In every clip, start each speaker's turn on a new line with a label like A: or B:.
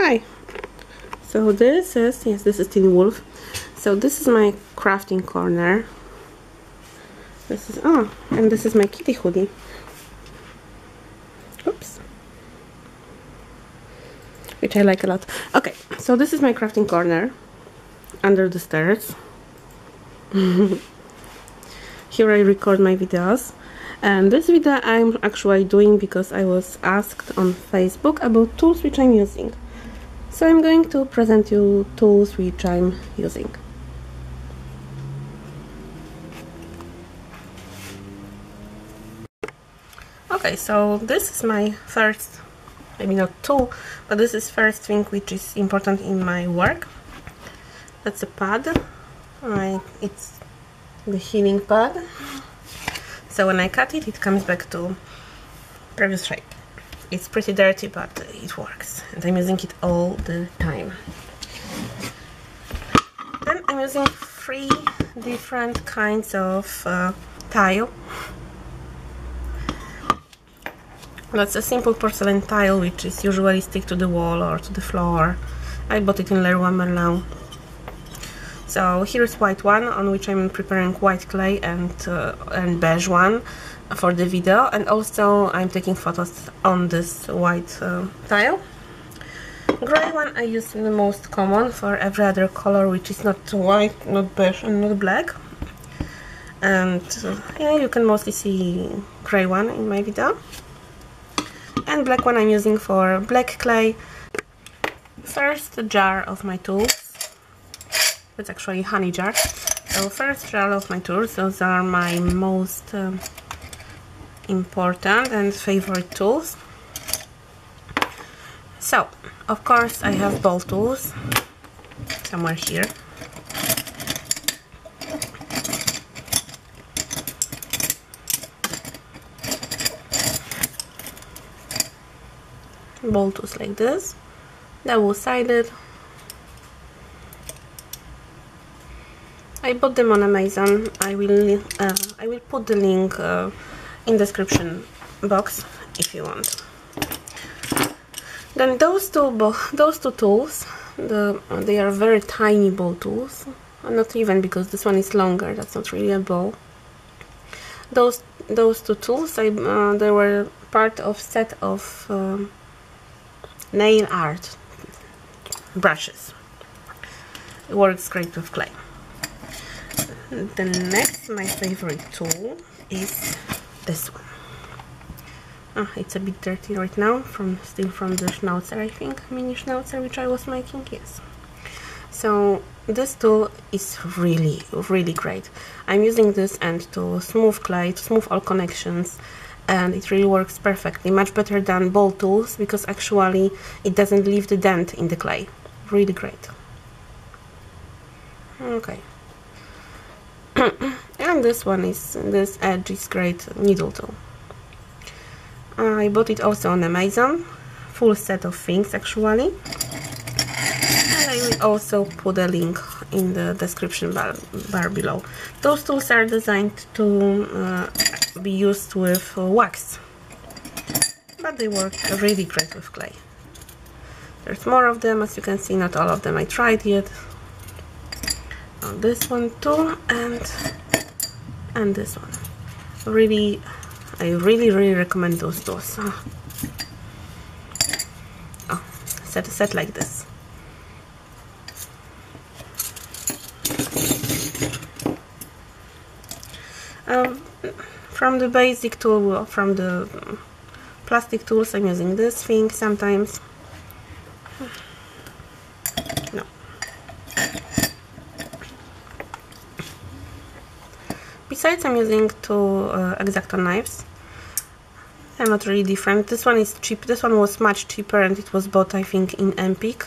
A: Hi. So this is, yes, this is Teen Wolf. So this is my crafting corner. This is, oh, and this is my kitty hoodie. Oops. Which I like a lot. Okay, so this is my crafting corner under the stairs. Here I record my videos. And this video I'm actually doing because I was asked on Facebook about tools which I'm using. So I'm going to present you tools which I'm using. Okay, so this is my first, maybe not tool, but this is first thing which is important in my work. That's a pad. It's the healing pad. So when I cut it, it comes back to previous shape. It's pretty dirty, but it works, and I'm using it all the time. Then I'm using 3 different kinds of tile. That's a simple porcelain tile which is usually stick to the wall or to the floor. I bought it in Leroy Merlin. So here's white one on which I'm preparing white clay and beige one for the video, and also I'm taking photos on this white tile. Gray one I use the most common for every other color which is not white, not beige and not black. And yeah, you can mostly see gray one in my video. And black one I'm using for black clay. First jar of my tools. It's actually honey jar. So first jar of my tools, those are my most important and favorite tools. So, of course I have ball tools somewhere here. Ball tools like this, double-sided. I bought them on Amazon. I will put the link in description box if you want. Then those two tools, they are very tiny ball tools. Not even, because this one is longer. That's not really a ball. Those two tools, they were part of set of nail art brushes. It works great with clay. The next, my favorite tool is this one. It's a bit dirty right now, still from the schnauzer, I think, mini schnauzer which I was making, yes. So this tool is really, really great. I'm using this and to smooth clay, to smooth all connections, and it really works perfectly, much better than ball tools, because actually it doesn't leave the dent in the clay. Really great. Okay. And this edge is great needle tool. I bought it also on Amazon, full set of things actually, and I will also put a link in the description bar below. Those tools are designed to be used with wax, but they work really great with clay. There's more of them, as you can see, not all of them I tried yet. This one too, and this one. Really, I really recommend those tools. Set like this. From the basic tool, from the plastic tools, I'm using this thing sometimes. No. Besides, I'm using 2 XOXO knives. They're not really different. This one is cheap. This one was much cheaper, and it was bought, I think, in Empik.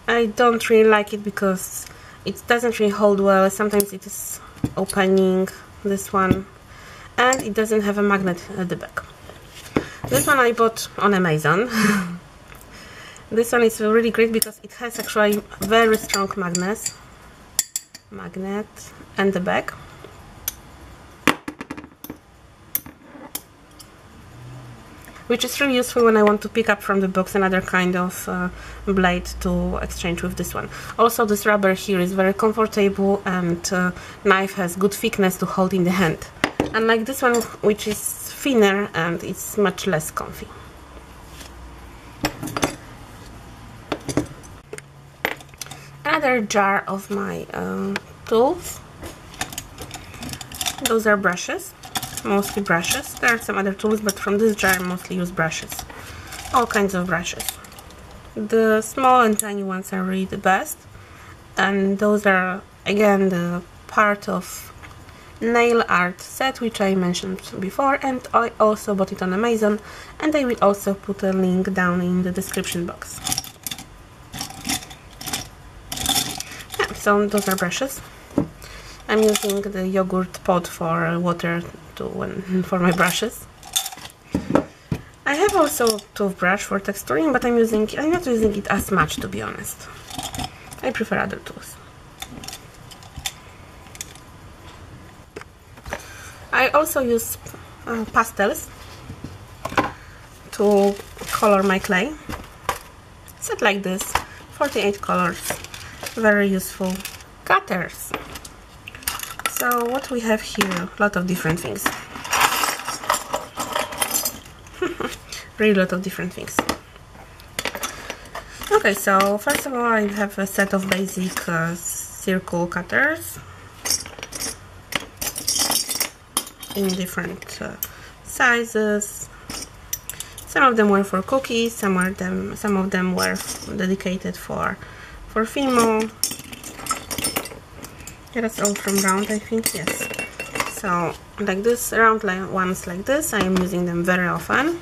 A: I don't really like it because it doesn't really hold well. Sometimes it is opening, this one, and it doesn't have a magnet at the back. This one I bought on Amazon. This one is really great because it has actually very strong magnet and the back. which is really useful when I want to pick up from the box another kind of blade to exchange with this one. Also, this rubber here is very comfortable, and knife has good thickness to hold in the hand, unlike this one, which is thinner and it's much less comfy. Another jar of my tools. Those are brushes, mostly brushes. There are some other tools, but from this jar I mostly use brushes. All kinds of brushes. The small and tiny ones are really the best, and those are again the part of nail art set which I mentioned before, and I also bought it on Amazon, and I will also put a link down in the description box. Yeah, so those are brushes. I'm using the yogurt pot for water for my brushes. I have also toothbrush for texturing, but I'm not using it as much, to be honest. I prefer other tools. I also use pastels to color my clay. Set like this, 48 colors, very useful. Cutters. So what we have here, a lot of different things. Really a lot of different things. Okay, so first of all I have a set of basic circle cutters in different sizes. Some of them were for cookies, some of them were dedicated for Fimo. Yeah, that's all from round, I think, yes. So, like this, round ones like this, I am using them very often.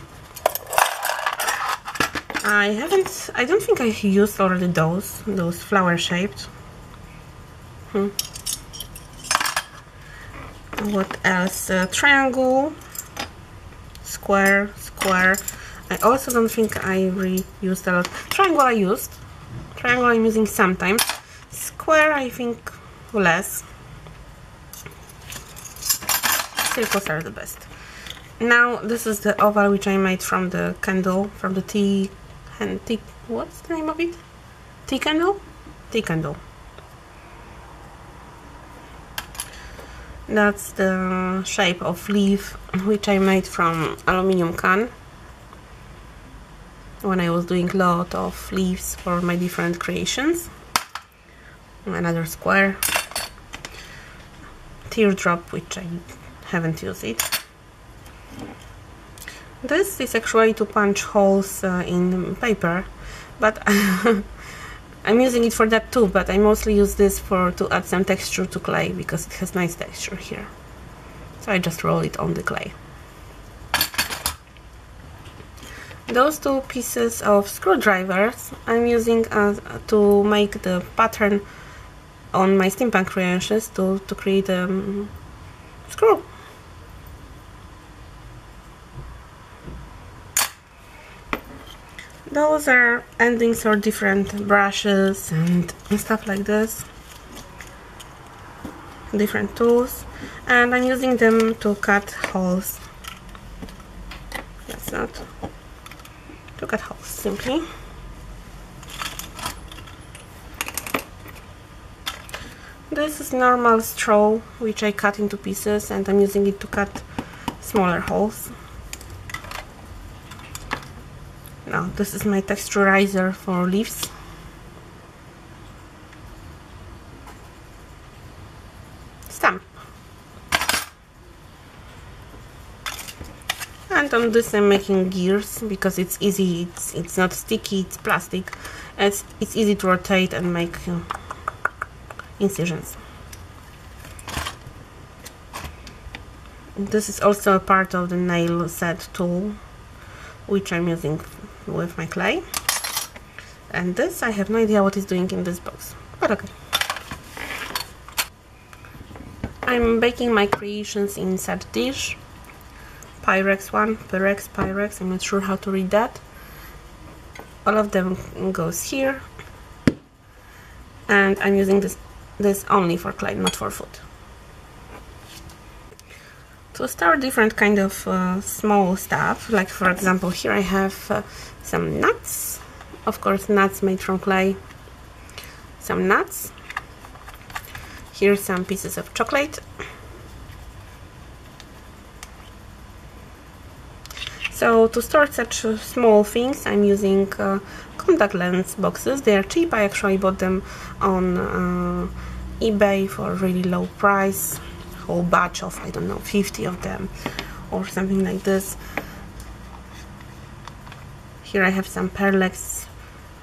A: I don't think I used already those flower shaped. What else? Triangle, square. I also don't think I really used a lot. Triangle I'm using sometimes. Square I think less. Circles are the best. Now this is the oval which I made from the candle, from the tea, what's the name of it? Tea candle? Tea candle. That's the shape of leaf which I made from aluminium can when I was doing a lot of leaves for my different creations. Another square. Teardrop, which I haven't used it. This is actually to punch holes in paper, but I'm using it for that too, but I mostly use this to add some texture to clay because it has nice texture here. So I just roll it on the clay. Those two pieces of screwdrivers I'm using to make the pattern on my steampunk creations to create a screw. Those are endings for different brushes and stuff like this. Different tools, and I'm using them to cut holes. That's not to cut holes simply. This is normal straw which I cut into pieces, and I'm using it to cut smaller holes. Now this is my texturizer for leaves. Stamp. And on this I'm making gears because it's easy, it's not sticky, it's plastic. It's easy to rotate and make incisions. This is also a part of the nail set tool which I'm using with my clay. And this, I have no idea what it's doing in this box, but okay. I'm baking my creations in set dish. Pyrex, I'm not sure how to read that. All of them goes here. And I'm using this only for clay, not for food. To start different kind of small stuff, like for example here I have some nuts, of course nuts made from clay, some nuts, here's some pieces of chocolate, so to start such small things I'm using contact lens boxes. They are cheap, I actually bought them on eBay for a really low price, whole batch of, I don't know, 50 of them or something like this. Here I have some perlex,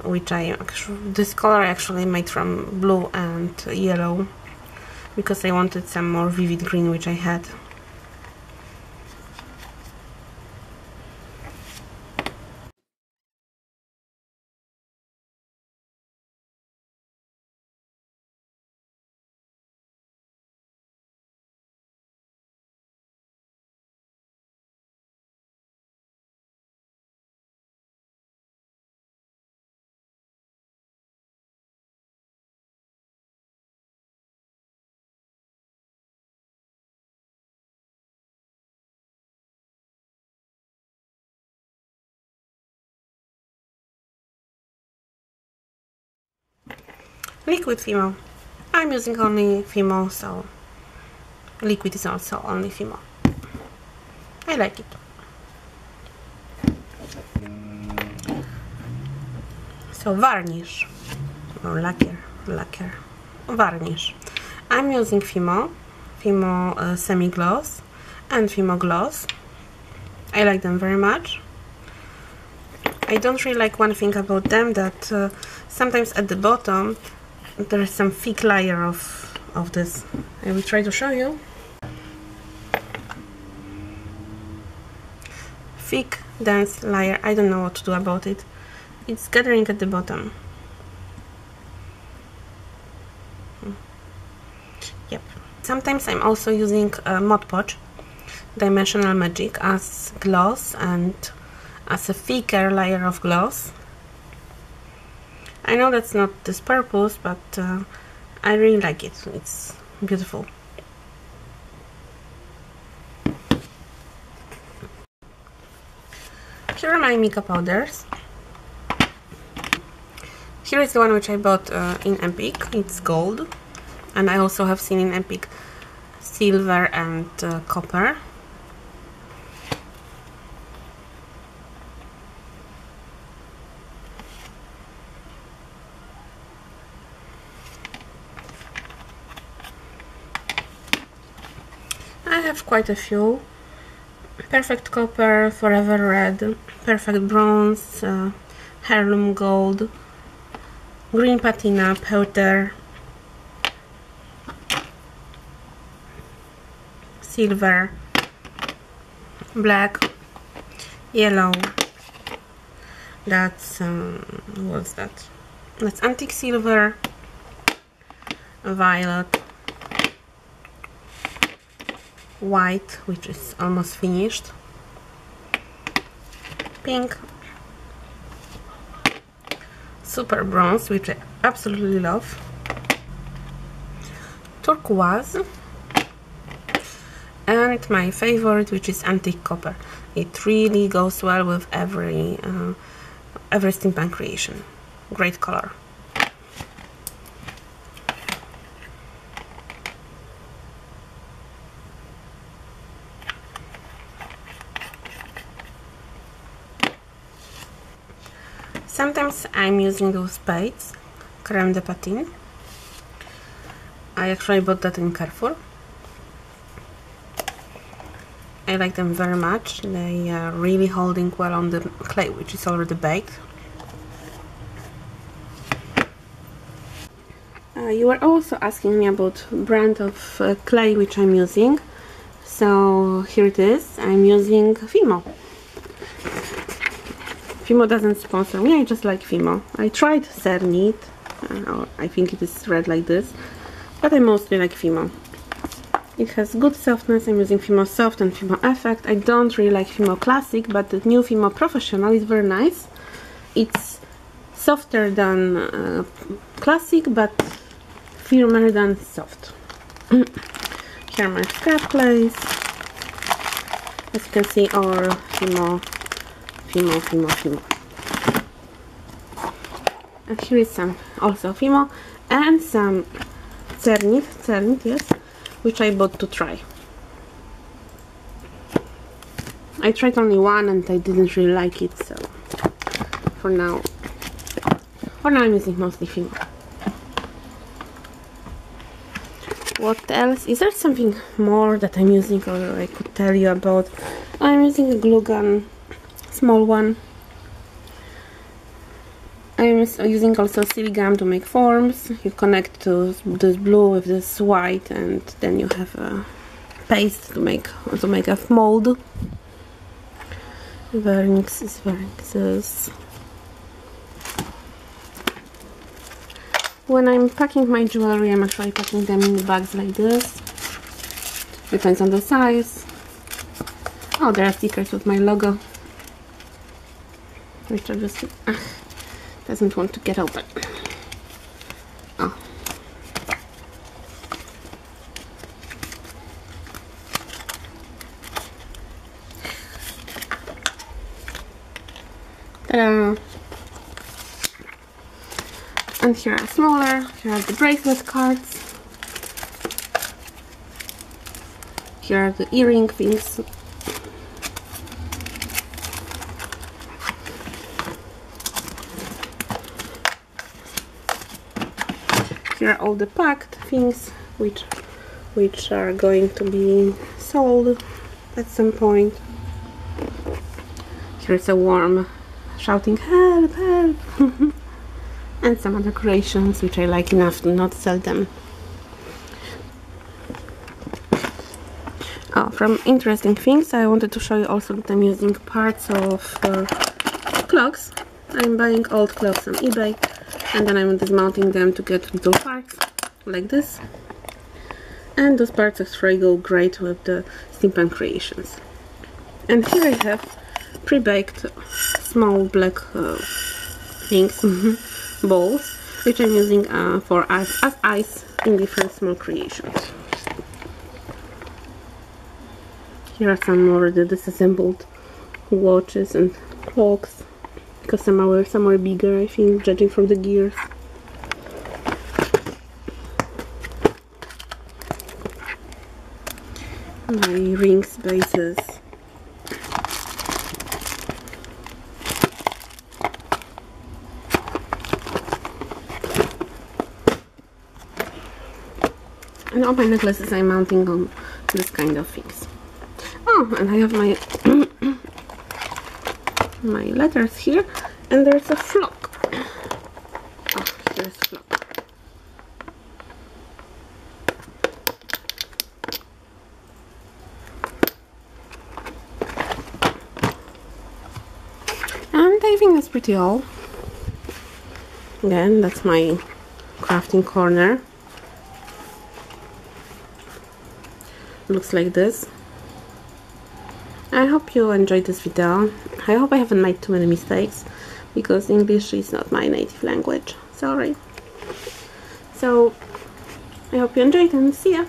A: which this color I actually made from blue and yellow because I wanted some more vivid green, which I had. Liquid Fimo. I'm using only Fimo, so liquid is also only Fimo. I like it. So varnish, or lacquer, varnish. I'm using Fimo semi-gloss and Fimo gloss. I like them very much. I don't really like one thing about them, that sometimes at the bottom there is some thick layer of this. I will try to show you. Thick, dense layer. I don't know what to do about it. It's gathering at the bottom. Yep. Sometimes I'm also using Mod Podge Dimensional Magic as gloss and as a thicker layer of gloss. I know that's not this purpose, but I really like it. It's beautiful. Here are my mica powders. Here is the one which I bought in Epic. It's gold, and I also have seen in Epic silver and copper. I have quite a few. Perfect Copper, Forever Red, Perfect Bronze, Heirloom Gold, Green Patina, Pewter, Silver, Black, Yellow. That's what's that? That's Antique Silver, Violet, White, which is almost finished, Pink, Super Bronze, which I absolutely love, Turquoise, and my favorite, which is Antique Copper. It really goes well with every steampunk creation. Great color. Sometimes I'm using those spades, crème de patine. I actually bought that in Carrefour. I like them very much. They are really holding well on the clay, which is already baked. You were also asking me about brand of clay which I'm using. So here it is. I'm using Fimo. Fimo doesn't sponsor me, I just like Fimo. I tried Cernit, I think it is red like this, but I mostly like Fimo. It has good softness. I'm using Fimo Soft and Fimo Effect. I don't really like Fimo Classic, but the new Fimo Professional is very nice. It's softer than Classic, but firmer than soft. Here are my scrap clays. As you can see, all Fimo. And here is some also Fimo and some Cernit, yes, which I bought to try. I tried only one and I didn't really like it, so for now I'm using mostly Fimo. What else? Is there something more that I'm using or I could tell you about? I'm using a glue gun, small one. I'm using also silly gum to make forms. You connect to this blue with this white and then you have a paste to make a mold. Vernixes. When I'm packing my jewelry, I'm actually packing them in the bags like this. Depends on the size. Oh, there are stickers with my logo, which I just doesn't want to get open. Oh. Ta-da! And here are smaller. Here are the bracelet cards. Here are the earring things. Here are all the packed things which are going to be sold at some point. Here's a worm shouting help, help. And some other creations which I like enough to not sell them. Oh, from interesting things, I wanted to show you also that I'm using parts of clocks. I'm buying old clocks on eBay and then I'm dismounting them to get little parts like this. And those parts actually go great with the steampunk creations. And here I have pre-baked small black things, balls, which I'm using as ice in different small creations. Here are some more the disassembled watches and clocks, because some are bigger, I think, judging from the gears. My rings bases. And all my necklaces I'm mounting on this kind of things. Oh, and I have my my letters here, and there's a flock. Oh, here's a flock. And I think that's pretty all. Again, that's my crafting corner. Looks like this. I hope you enjoyed this video. I hope I haven't made too many mistakes, because English is not my native language. Sorry. So I hope you enjoyed and see ya!